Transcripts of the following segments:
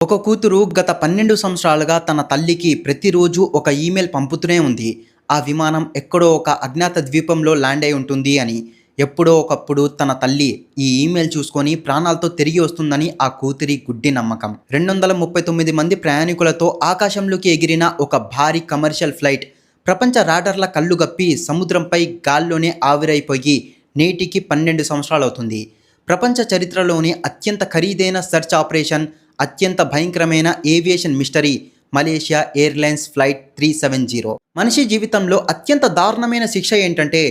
ఒక కూతురు గత 12 సంవత్సరాలుగా తన తల్లికి ప్రతిరోజు ఒక ఈమెయిల్ పంపుతూనే ఉంది. ఆ విమానం ఎక్కడో ఒక అజ్ఞాత ద్వీపంలో ల్యాండ్ అయి ఉంటుంది అని. ఎప్పుడో ఒకప్పుడు తన తల్లి ఈ ఈమెయిల్ చూసుకొని ప్రాణాలతో తిరిగి వస్తుందని ఆ కూతురి గుడ్డి నమ్మకం. 239 మంది ప్రయాణికులతో ఆకాశంలోకి ఎగిరిన ఒక భారీ కమర్షియల్ ఫ్లైట్ ప్రపంచ రాడర్ల కళ్ళు గప్పి సముద్రంపై గాల్లోనే ఆవిరైపోయి నేటికి 12 సంవత్సరాలవుతుంది. ప్రపంచ చరిత్రలోని అత్యంత ఖరీదైన సెర్చ్ ఆపరేషన్, అత్యంత భయంకరమైన aviation mystery Malaysia airlines flight 370. మనిషి జీవితంలో అత్యంత దారుణమైన శిక్ష ఏంటంటే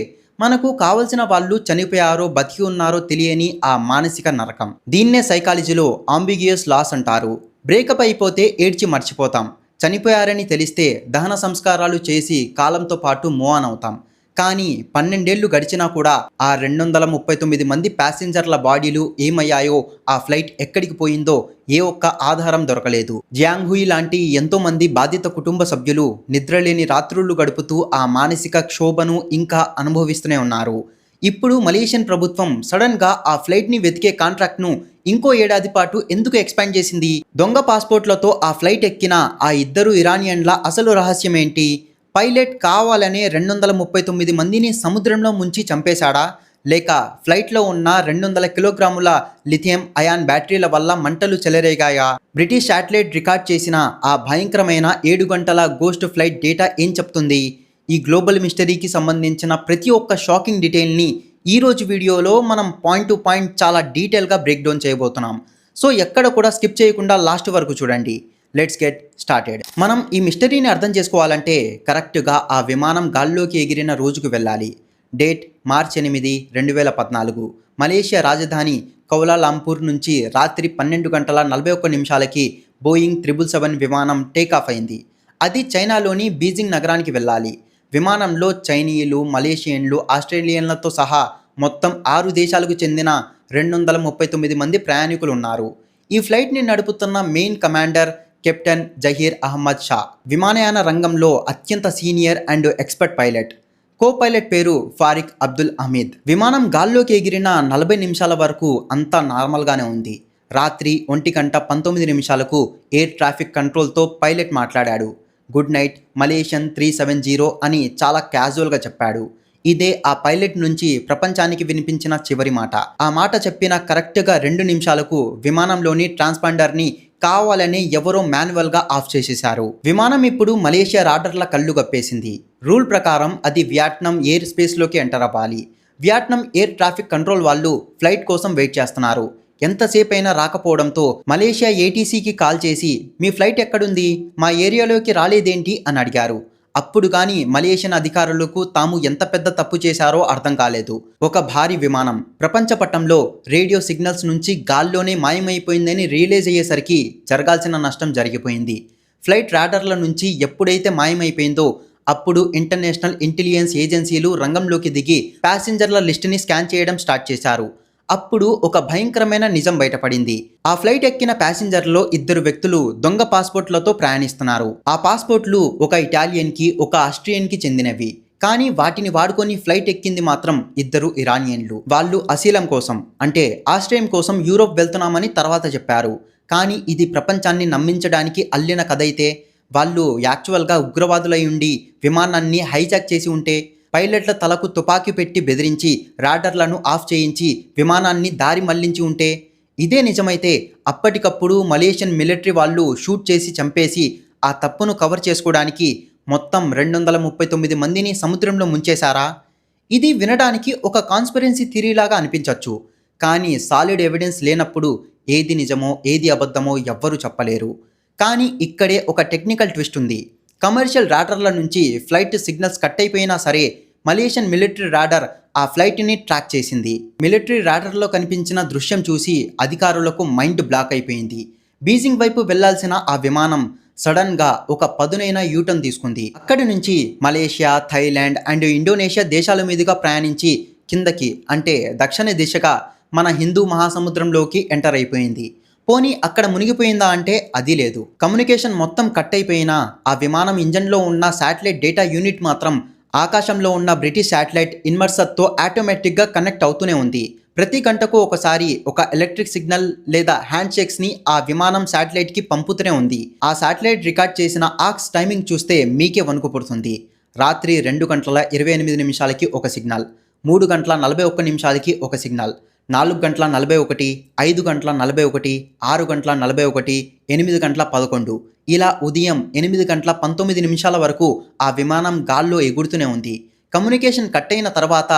మనకు కావలసిన వాళ్ళు చనిపోయారో బతికి ఉన్నారో తెలియని ఆ మానసిక నరకం. దీన్నే సైకాలజీలో అంబిగ్యూయస్ లాస్ అంటారు. బ్రేకప్ అయిపోతే ఏడ్చి మర్చిపోతాం, చనిపోయారని తెలిస్తే దహన సంస్కారాలు చేసి కాలంతో పాటు మూవ్ ఆన్ అవుతాం. కానీ 12 ఏళ్లు గడిచినా కూడా ఆ 239 మంది ప్యాసింజర్ల బాడీలు ఏమయ్యాయో, ఆ ఫ్లైట్ ఎక్కడికి పోయిందో ఏ ఒక్క ఆధారం దొరకలేదు. జియాంగ్ హుయి లాంటి ఎంతో మంది బాధిత కుటుంబ సభ్యులు నిద్రలేని రాత్రులు గడుపుతూ ఆ మానసిక క్షోభను ఇంకా అనుభవిస్తూనే ఉన్నారు. ఇప్పుడు మలేషియన్ ప్రభుత్వం సడన్ గా ఆ ఫ్లైట్ ని వెతికే కాంట్రాక్ట్ ను ఇంకో ఏడాది పాటు ఎందుకు ఎక్స్పాండ్ చేసింది? దొంగ పాస్పోర్ట్లతో ఆ ఫ్లైట్ ఎక్కిన ఆ ఇద్దరు ఇరానియన్ల అసలు రహస్యం ఏంటి? పైలట్ కావాలనే 239 మందిని సముద్రంలో ముంచి చంపేశాడా? లేక ఫ్లైట్లో ఉన్న 200 కిలోగ్రాముల లిథియం అయాన్ బ్యాటరీల వల్ల మంటలు చెలరేగాయా? బ్రిటిష్ శాటిలైట్ రికార్డ్ చేసిన ఆ భయంకరమైన 7 గంటల గోస్ట్ ఫ్లైట్ డేటా ఏం చెప్తుంది? ఈ గ్లోబల్ మిస్టరీకి సంబంధించిన ప్రతి ఒక్క షాకింగ్ డీటెయిల్ని ఈరోజు వీడియోలో మనం పాయింట్ టు పాయింట్ చాలా డీటెయిల్గా బ్రేక్ డౌన్ చేయబోతున్నాం. సో ఎక్కడ కూడా స్కిప్ చేయకుండా లాస్ట్ వరకు చూడండి. Let's get started. మనం ఈ మిస్టరీని అర్థం చేసుకోవాలంటే కరెక్ట్గా ఆ విమానం గాల్లోకి ఎగిరిన రోజుకు వెళ్ళాలి. డేట్ మార్చి 8, 2014. మలేషియా రాజధాని కౌలాలంపూర్ నుంచి రాత్రి 12 గంటల 41 నిమిషాలకి బోయింగ్ 777 విమానం టేకాఫ్ అయింది. అది చైనాలోని బీజింగ్ నగరానికి వెళ్ళాలి. విమానంలో చైనీయులు, మలేషియన్లు, ఆస్ట్రేలియన్లతో సహా మొత్తం 6 దేశాలకు చెందిన 239 మంది ప్రయాణికులు ఉన్నారు. ఈ ఫ్లైట్ని నడుపుతున్న main commander captain Zaharie Ahmad Shah. విమానయాన రంగంలో అత్యంత senior and expert pilot. Co pilot పేరు ఫారిక్ అబ్దుల్ అహ్మద్. విమానం గాల్లోకి ఎగిరిన 40 నిమిషాల వరకు అంతా నార్మల్గానే ఉంది. రాత్రి 1:19 ఎయిర్ ట్రాఫిక్ కంట్రోల్తో పైలట్ మాట్లాడాడు. గుడ్ నైట్ మలేషియన్ 370 అని చాలా క్యాజువల్గా చెప్పాడు. ఇదే ఆ పైలట్ నుంచి ప్రపంచానికి వినిపించిన చివరి మాట. ఆ మాట చెప్పిన కరెక్ట్గా 2 నిమిషాలకు విమానంలోని ట్రాన్స్పాండర్ని కావాలని ఎవరో మాన్యువల్గా ఆఫ్ చేసేశారు. విమానం ఇప్పుడు మలేషియా రాడర్ల కళ్ళు గప్పేసింది. రూల్ ప్రకారం అది వియట్నాం ఎయిర్ స్పేస్లోకి ఎంటర్ అవ్వాలి. వియట్నాం ఎయిర్ ట్రాఫిక్ కంట్రోల్ వాళ్ళు ఫ్లైట్ కోసం వెయిట్ చేస్తున్నారు. ఎంతసేపు అయినా రాకపోవడంతో మలేషియా ఏటీసీకి కాల్ చేసి మీ ఫ్లైట్ ఎక్కడుంది, మా ఏరియాలోకి రాలేదేంటి అని అడిగారు. అప్పుడు కానీ మలేషియన్ అధికారులకు తాము ఎంత పెద్ద తప్పు చేశారో అర్థం కాలేదు. ఒక భారీ విమానం ప్రపంచ పటంలో రేడియో సిగ్నల్స్ నుంచి గాల్లోనే మాయమైపోయిందని రియలైజ్ అయ్యేసరికి జరగాల్సిన నష్టం జరిగిపోయింది. ఫ్లైట్ రాడర్ల నుంచి ఎప్పుడైతే మాయమైపోయిందో అప్పుడు ఇంటర్నేషనల్ ఇంటెలిజెన్స్ ఏజెన్సీలు రంగంలోకి దిగి ప్యాసింజర్ల లిస్టుని స్కాన్ చేయడం స్టార్ట్ చేశారు. అప్పుడు ఒక భయంకరమైన నిజం బయటపడింది. ఆ ఫ్లైట్ ఎక్కిన ప్యాసింజర్లో 2 వ్యక్తులు దొంగ పాస్పోర్ట్లతో ప్రయాణిస్తున్నారు. ఆ పాస్పోర్ట్లు ఒక ఇటాలియన్కి, ఒక ఆస్ట్రియన్కి చెందినవి. కానీ వాటిని వాడుకొని ఫ్లైట్ ఎక్కింది మాత్రం 2 ఇరానియన్లు. వాళ్ళు అసీలం కోసం, అంటే ఆశ్రయం కోసం యూరోప్ వెళ్తున్నామని తర్వాత చెప్పారు. కానీ ఇది ప్రపంచాన్ని నమ్మించడానికి అల్లిన కథ అయితే వాళ్ళు యాక్చువల్గా ఉగ్రవాదులై ఉండి విమానాన్ని హైజాక్ చేసి ఉంటే, పైలట్ల తలకు తుపాకీ పెట్టి బెదిరించి రాడర్లను ఆఫ్ చేయించి విమానాన్ని దారి మళ్లించి ఉంటే, ఇదే నిజమైతే అప్పటికప్పుడు మలేషియన్ మిలిటరీ వాళ్ళు షూట్ చేసి చంపేసి ఆ తప్పును కవర్ చేసుకోవడానికి మొత్తం 239 మందిని సముద్రంలో ముంచేశారా? ఇది వినడానికి ఒక కాన్స్పిరెన్సీ థియరీలాగా అనిపించవచ్చు. కానీ సాలిడ్ ఎవిడెన్స్ లేనప్పుడు ఏది నిజమో ఏది అబద్ధమో ఎవ్వరూ చెప్పలేరు. కానీ ఇక్కడే ఒక టెక్నికల్ ట్విస్ట్ ఉంది. కమర్షియల్ రాడర్ల నుంచి ఫ్లైట్ సిగ్నల్స్ కట్ అయిపోయినా సరే మలేషియన్ మిలిటరీ రాడర్ ఆ ఫ్లైట్ని ట్రాక్ చేసింది. మిలిటరీ రాడర్లో కనిపించిన దృశ్యం చూసి అధికారులకు మైండ్ బ్లాక్ అయిపోయింది. బీజింగ్ వైపు వెళ్లాల్సిన ఆ విమానం సడన్గా ఒక పదునైన యూటర్న్ తీసుకుంది. అక్కడి నుంచి మలేషియా, థాయిలాండ్ అండ్ ఇండోనేషియా దేశాల మీదుగా ప్రయాణించి కిందకి, అంటే దక్షిణ దిశగా మన హిందూ మహాసముద్రంలోకి ఎంటర్ అయిపోయింది. పోనీ అక్కడ మునిగిపోయిందా అంటే అది లేదు. కమ్యూనికేషన్ మొత్తం కట్ అయిపోయినా ఆ విమానం ఇంజన్లో ఉన్న శాటిలైట్ డేటా యూనిట్ మాత్రం ఆకాశంలో ఉన్న బ్రిటిష్ శాటిలైట్ ఇన్వర్సర్తో ఆటోమేటిక్గా కనెక్ట్ అవుతూనే ఉంది. ప్రతి గంటకు ఒకసారి ఒక ఎలక్ట్రిక్ సిగ్నల్ లేదా హ్యాండ్ షేక్స్ని ఆ విమానం శాటిలైట్కి పంపుతూనే ఉంది. ఆ శాటిలైట్ రికార్డ్ చేసిన ఆక్స్ టైమింగ్ చూస్తే మీకే వణుకు పుడుతుంది. రాత్రి 2 గంటల 28 నిమిషాలకి ఒక సిగ్నల్, 3 గంటల 41 నిమిషాలకి ఒక సిగ్నల్, 4 గంటల 41, 5 గంటల 41, 6 గంటల 41, 8 గంటల 11, ఇలా ఉదయం 8 గంటల 19 నిమిషాల వరకు ఆ విమానం గాల్లో ఎగురుతూనే ఉంది. కమ్యూనికేషన్ కట్ అయిన తర్వాత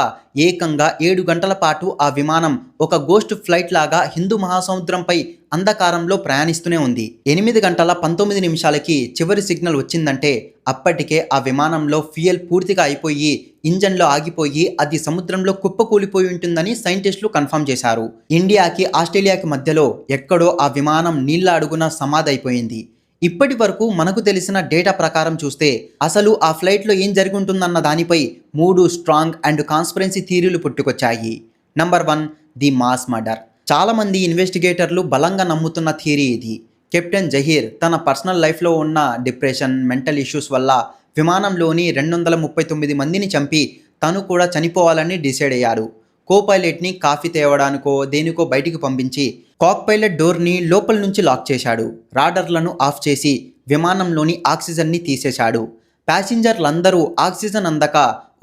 ఏకంగా 7 గంటల పాటు ఆ విమానం ఒక గోస్ట్ ఫ్లైట్ లాగా హిందూ మహాసముద్రంపై అంధకారంలో ప్రయాణిస్తూనే ఉంది. 8 గంటల 19 నిమిషాలకి చివరి సిగ్నల్ వచ్చిందంటే అప్పటికే ఆ విమానంలో ఫ్యూయల్ పూర్తిగా అయిపోయి ఇంజన్లో ఆగిపోయి అది సముద్రంలో కుప్పకూలిపోయి ఉంటుందని సైంటిస్టులు కన్ఫర్మ్ చేశారు. ఇండియాకి ఆస్ట్రేలియాకి మధ్యలో ఎక్కడో ఆ విమానం నీళ్ల అడుగున సమాధైపోయింది. ఇప్పటి వరకు మనకు తెలిసిన డేటా ప్రకారం చూస్తే అసలు ఆ ఫ్లైట్లో ఏం జరుగుతుందన్న దానిపై 3 స్ట్రాంగ్ అండ్ కాన్స్పిరెన్సీ థియరీలు పుట్టుకొచ్చాయి. Number 1, the mass murder. చాలామంది ఇన్వెస్టిగేటర్లు బలంగా నమ్ముతున్న థియరీ ఇది. కెప్టెన్ జహీర్ తన పర్సనల్ లైఫ్లో ఉన్న డిప్రెషన్, మెంటల్ ఇష్యూస్ వల్ల విమానంలోని 239 మందిని చంపి తను కూడా చనిపోవాలని డిసైడ్ అయ్యాడు. కో పైలట్ని కాఫీ తేవడానికో దేనికో బయటికి పంపించి కాక్ పైలట్ డోర్ని లోపల నుంచి లాక్ చేశాడు. రాడర్లను ఆఫ్ చేసి విమానంలోని ఆక్సిజన్ని తీసేశాడు. ప్యాసింజర్లందరూ ఆక్సిజన్ అందక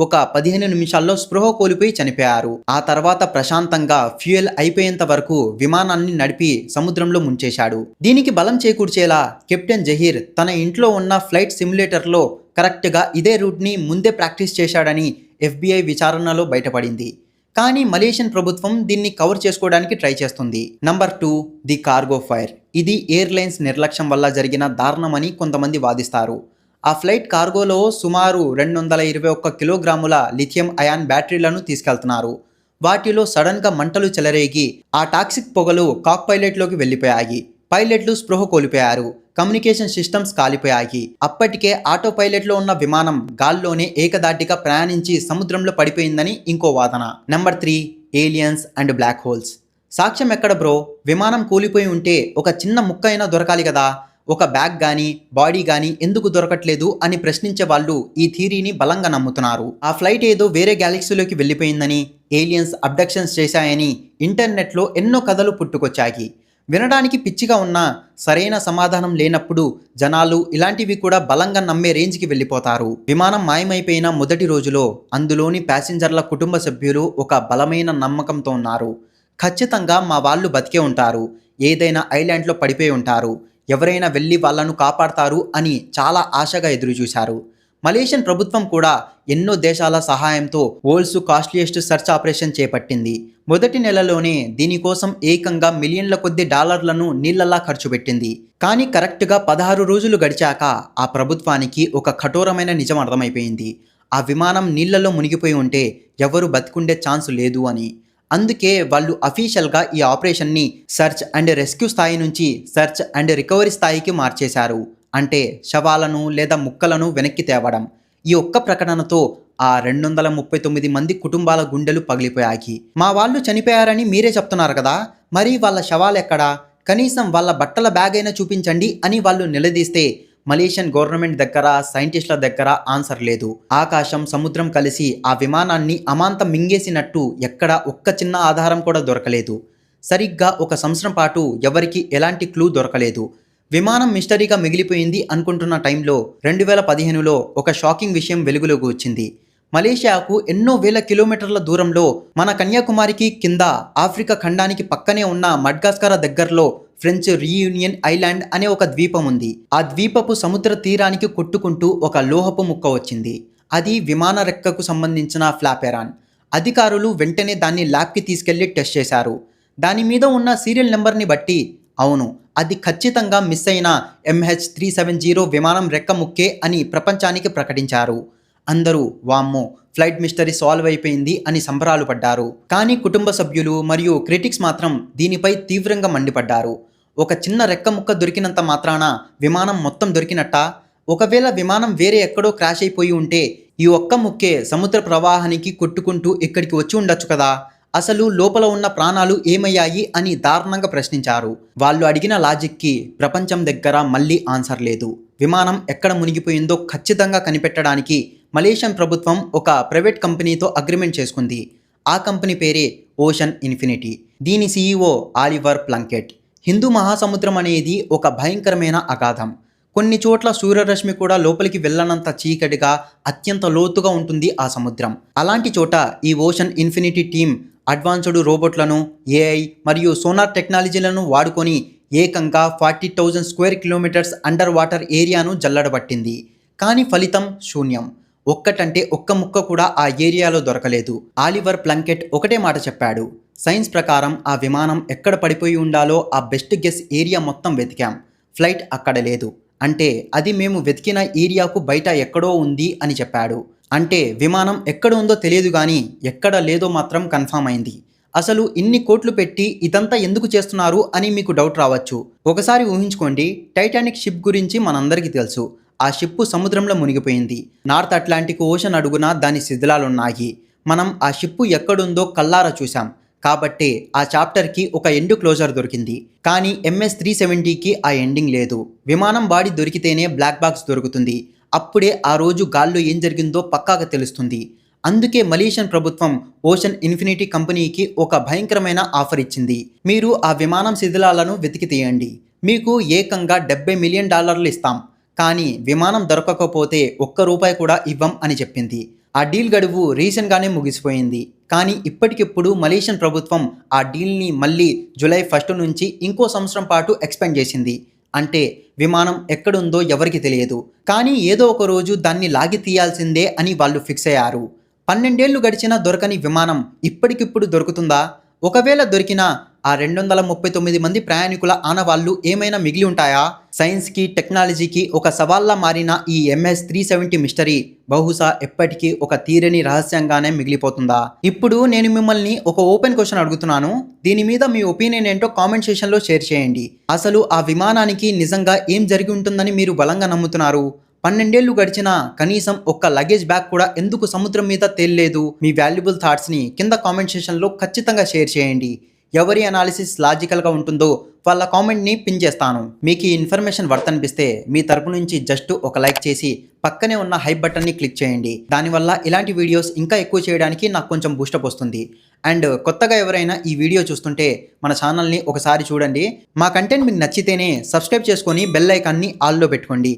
ఒక 15 నిమిషాల్లో స్పృహ కోల్పోయి చనిపోయారు. ఆ తర్వాత ప్రశాంతంగా ఫ్యూయల్ అయిపోయేంత వరకు విమానాన్ని నడిపి సముద్రంలో ముంచేశాడు. దీనికి బలం చేకూర్చేలా కెప్టెన్ జహీర్ తన ఇంట్లో ఉన్న ఫ్లైట్ సిమ్యులేటర్లో కరెక్ట్గా ఇదే రూట్ని ముందే ప్రాక్టీస్ చేశాడని FBI విచారణలో బయటపడింది. కానీ మలేషియన్ ప్రభుత్వం దీన్ని కవర్ చేసుకోవడానికి ట్రై చేస్తుంది. Number 2, the cargo fire. ఇది ఎయిర్లైన్స్ నిర్లక్ష్యం వల్ల జరిగిన దారుణమని కొంతమంది వాదిస్తారు. ఆ ఫ్లైట్ కార్గోలో సుమారు 221 కిలోగ్రాముల లిథియం అయాన్ బ్యాటరీలను తీసుకెళ్తున్నారు. వాటిలో సడన్గా మంటలు చెలరేగి ఆ టాక్సిక్ పొగలు కాక్ పైలట్లోకి వెళ్ళిపోయాయి. పైలట్లు స్పృహ కోల్పోయారు. కమ్యూనికేషన్ సిస్టమ్స్ కాలిపోయాయి. అప్పటికే ఆటో పైలట్లో ఉన్న విమానం గాల్లోనే ఏకదాటిగా ప్రయాణించి సముద్రంలో పడిపోయిందని ఇంకో వాదన. Number 3, aliens and black holes. సాక్ష్యం ఎక్కడ బ్రో? విమానం కూలిపోయి ఉంటే ఒక చిన్న ముక్క అయినా దొరకాలి కదా, ఒక బ్యాగ్ కానీ బాడీ కానీ ఎందుకు దొరకట్లేదు అని ప్రశ్నించే వాళ్ళు ఈ థియరీని బలంగా నమ్ముతున్నారు. ఆ ఫ్లైట్ ఏదో వేరే గ్యాలక్సీలోకి వెళ్ళిపోయిందని, ఏలియన్స్ అబ్డక్షన్స్ చేశాయని ఇంటర్నెట్లో ఎన్నో కథలు పుట్టుకొచ్చాయి. వినడానికి పిచ్చిగా ఉన్నా సరైన సమాధానం లేనప్పుడు జనాలు ఇలాంటివి కూడా బలంగా నమ్మే రేంజ్కి వెళ్ళిపోతారు. విమానం మాయమైపోయిన మొదటి రోజులో అందులోని ప్యాసింజర్ల కుటుంబ సభ్యులు ఒక బలమైన నమ్మకంతో ఉన్నారు. ఖచ్చితంగా మా వాళ్ళు బతికే ఉంటారు, ఏదైనా ఐలాండ్లో పడిపోయి ఉంటారు, ఎవరైనా వెళ్ళి వాళ్ళను కాపాడతారు అని చాలా ఆశగా ఎదురుచూశారు. మలేషియన్ ప్రభుత్వం కూడా ఎన్నో దేశాల సహాయంతో వరల్డ్స్ కాస్ట్లీయెస్ట్ సెర్చ్ ఆపరేషన్ చేపట్టింది. మొదటి నెలలోనే దీనికోసం ఏకంగా మిలియన్ల కొద్ది డాలర్లను నీళ్లలా ఖర్చు పెట్టింది. కానీ కరెక్ట్గా 16 రోజులు గడిచాక ఆ ప్రభుత్వానికి ఒక కఠోరమైన నిజం అర్థమైపోయింది. ఆ విమానం నీళ్లలో మునిగిపోయి ఉంటే ఎవరు బతికుండే ఛాన్స్ లేదు అని. అందుకే వాళ్ళు అఫీషియల్గా ఈ ఆపరేషన్ని సెర్చ్ అండ్ రెస్క్యూ స్థాయి నుంచి సెర్చ్ అండ్ రికవరీ స్థాయికి మార్చేశారు. అంటే శవాలను లేదా ముక్కలను వెనక్కి తేవడం. ఈ ఒక్క ప్రకటనతో ఆ 239 మంది కుటుంబాల గుండెలు పగిలిపోయాయి. మా వాళ్ళు చనిపోయారని మీరే చెప్తున్నారు కదా, మరి వాళ్ళ శవాలు ఎక్కడా? కనీసం వాళ్ళ బట్టల బ్యాగ్ అయినా చూపించండి అని వాళ్ళు నిలదీస్తే మలేషియన్ గవర్నమెంట్ దగ్గర, సైంటిస్టుల దగ్గర ఆన్సర్ లేదు. ఆకాశం, సముద్రం కలిసి ఆ విమానాన్ని అమాంతం మింగేసినట్టు ఎక్కడ ఒక్క చిన్న ఆధారం కూడా దొరకలేదు. సరిగ్గా 1 సంవత్సరం పాటు ఎవరికి ఎలాంటి క్లూ దొరకలేదు. విమానం మిస్టరీగా మిగిలిపోయింది అనుకుంటున్న టైంలో 2015లో ఒక షాకింగ్ విషయం వెలుగులోకి వచ్చింది. మలేషియాకు ఎన్నో వేల కిలోమీటర్ల దూరంలో, మన కన్యాకుమారికి కింద ఆఫ్రికా ఖండానికి పక్కనే ఉన్న మడ్గాస్కర్ దగ్గరలో ఫ్రెంచ్ రీయూనియన్ ఐలాండ్ అనే ఒక ద్వీపం ఉంది. ఆ ద్వీపపు సముద్ర తీరానికి కొట్టుకుంటూ ఒక లోహపు ముక్క వచ్చింది. అది విమాన రెక్కకు సంబంధించిన ఫ్లాపెరాన్. అధికారులు వెంటనే దాన్ని ల్యాబ్కి తీసుకెళ్లి టెస్ట్ చేశారు. దాని మీద ఉన్న సీరియల్ నెంబర్ని బట్టి అవును, అది ఖచ్చితంగా మిస్ అయిన MH370 విమానం రెక్క ముక్కే అని ప్రపంచానికి ప్రకటించారు. అందరూ వామ్మో, ఫ్లైట్ మిస్టరీ సాల్వ్ అయిపోయింది అని సంబరాలు పడ్డారు. కానీ కుటుంబ సభ్యులు మరియు క్రిటిక్స్ మాత్రం దీనిపై తీవ్రంగా మండిపడ్డారు. ఒక చిన్న రెక్క ముక్క దొరికినంత మాత్రాన విమానం మొత్తం దొరికినట్టా? ఒకవేళ విమానం వేరే ఎక్కడో క్రాష్ అయిపోయి ఉంటే ఈ ఒక్క ముక్కే సముద్ర ప్రవాహానికి కొట్టుకుంటూ ఇక్కడికి వచ్చి ఉండొచ్చు కదా, అసలు లోపల ఉన్న ప్రాణాలు ఏమయ్యాయి అని దారుణంగా ప్రశ్నించారు. వాళ్ళు అడిగిన లాజిక్కి ప్రపంచం దగ్గర మళ్ళీ ఆన్సర్ లేదు. విమానం ఎక్కడ మునిగిపోయిందో ఖచ్చితంగా కనిపెట్టడానికి మలేషియన్ ప్రభుత్వం ఒక ప్రైవేట్ కంపెనీతో అగ్రిమెంట్ చేసుకుంది. ఆ కంపెనీ పేరే ఓషన్ ఇన్ఫినిటీ. దీని సీఈఓ ఆలివర్ ప్లంకెట్. హిందూ మహాసముద్రం అనేది ఒక భయంకరమైన అగాధం. కొన్ని చోట్ల సూర్యరశ్మి కూడా లోపలికి వెళ్ళనంత చీకటిగా అత్యంత లోతుగా ఉంటుంది ఆ సముద్రం. అలాంటి చోట ఈ ఓషన్ ఇన్ఫినిటీ టీం అడ్వాన్స్డ్ రోబోట్లను, ఏఐ మరియు సోనార్ టెక్నాలజీలను వాడుకొని ఏకంగా 40,000 స్క్వేర్ కిలోమీటర్స్ అండర్ వాటర్ ఏరియాను జల్లడబట్టింది. కానీ ఫలితం శూన్యం. ఒక్కటంటే ఒక్క ముక్క కూడా ఆ ఏరియాలో దొరకలేదు. ఆలివర్ ప్లంకెట్ ఒకటే మాట చెప్పాడు, సైన్స్ ప్రకారం ఆ విమానం ఎక్కడ పడిపోయి ఉండాలో ఆ బెస్ట్ గెస్ ఏరియా మొత్తం వెతికాం. ఫ్లైట్ అక్కడ లేదు. అంటే అది మేము వెతికిన ఏరియాకు బయట ఎక్కడో ఉంది అని చెప్పాడు. అంటే విమానం ఎక్కడ ఉందో తెలియదు కానీ ఎక్కడ లేదో మాత్రం కన్ఫామ్ అయింది. అసలు ఇన్ని కోట్లు పెట్టి ఇదంతా ఎందుకు చేస్తున్నారు అని మీకు డౌట్ రావచ్చు. ఒకసారి ఊహించుకోండి, టైటానిక్ షిప్ గురించి మనందరికీ తెలుసు. ఆ షిప్ సముద్రంలో మునిగిపోయింది. నార్త్ అట్లాంటిక్ ఓషన్ అడుగున దాని శిథిలాలున్నాయి. మనం ఆ షిప్ ఎక్కడుందో కల్లారా చూసాం. కాబట్టే ఆ చాప్టర్కి ఒక ఎండ్ క్లోజర్ దొరికింది. కానీ MS-370కి ఆ ఎండింగ్ లేదు. విమానం బాడీ దొరికితేనే బ్లాక్ బాక్స్ దొరుకుతుంది. అప్పుడే ఆ రోజు గాల్లో ఏం జరిగిందో పక్కాగా తెలుస్తుంది. అందుకే మలేషియన్ ప్రభుత్వం ఓషన్ ఇన్ఫినిటీ కంపెనీకి ఒక భయంకరమైన ఆఫర్ ఇచ్చింది. మీరు ఆ విమానం శిథిలాలను వెతికి తీయండి, మీకు ఏకంగా $70 మిలియన్ ఇస్తాం. కానీ విమానం దొరకకపోతే ₹1 కూడా ఇవ్వం అని చెప్పింది. ఆ డీల్ గడువు రీసెంట్గానే ముగిసిపోయింది. కానీ ఇప్పటికిప్పుడు మలేషియన్ ప్రభుత్వం ఆ డీల్ని మళ్ళీ జూలై 1 నుంచి ఇంకో సంవత్సరం పాటు ఎక్స్పెండ్ చేసింది. అంటే విమానం ఎక్కడుందో ఎవరికి తెలియదు. కానీ ఏదో ఒక రోజు దాన్ని లాగి తీయాల్సిందే అని వాళ్ళు ఫిక్స్ అయ్యారు. 12 ఏళ్లు గడిచినా దొరకని విమానం ఇప్పటికిప్పుడు దొరుకుతుందా? ఒకవేళ దొరికినా ఆ 239 మంది ప్రయాణికుల ఆనవాళ్లు ఏమైనా మిగిలి ఉంటాయా? సైన్స్కి, టెక్నాలజీకి ఒక సవాల్లా మారిన ఈ MS-370 మిస్టరీ బహుశా ఎప్పటికీ ఒక తీరని రహస్యంగానే మిగిలిపోతుందా? ఇప్పుడు నేను మిమ్మల్ని ఒక ఓపెన్ క్వశ్చన్ అడుగుతున్నాను. దీని మీద మీ ఒపీనియన్ ఏంటో కామెంట్ సెక్షన్లో షేర్ చేయండి. అసలు ఆ విమానానికి నిజంగా ఏం జరిగి ఉంటుందని మీరు బలంగా నమ్ముతున్నారు? 12 ఏళ్లు గడిచినా కనీసం ఒక్క లగేజ్ బ్యాగ్ కూడా ఎందుకు సముద్రం మీద తేలలేదు? మీ వాల్యుబుల్ థాట్స్ని కింద కామెంట్ సెక్షన్లో ఖచ్చితంగా షేర్ చేయండి. ఎవరి అనాలిసిస్ లాజికల్గా ఉంటుందో వాళ్ళ కామెంట్ని పిన్ చేస్తాను. మీకు ఈ ఇన్ఫర్మేషన్ వర్త్ అనిపిస్తే మీ తరపు నుంచి జస్ట్ ఒక లైక్ చేసి పక్కనే ఉన్న హైప్ బటన్ని క్లిక్ చేయండి. దానివల్ల ఇలాంటి వీడియోస్ ఇంకా ఎక్కువ చేయడానికి నాకు కొంచెం బూస్టప్ వస్తుంది. అండ్ కొత్తగా ఎవరైనా ఈ వీడియో చూస్తుంటే మన ఛానల్ని ఒకసారి చూడండి. మా కంటెంట్ మీకు నచ్చితేనే సబ్స్క్రైబ్ చేసుకొని బెల్ ఐకాన్ని ఆల్లో పెట్టుకోండి.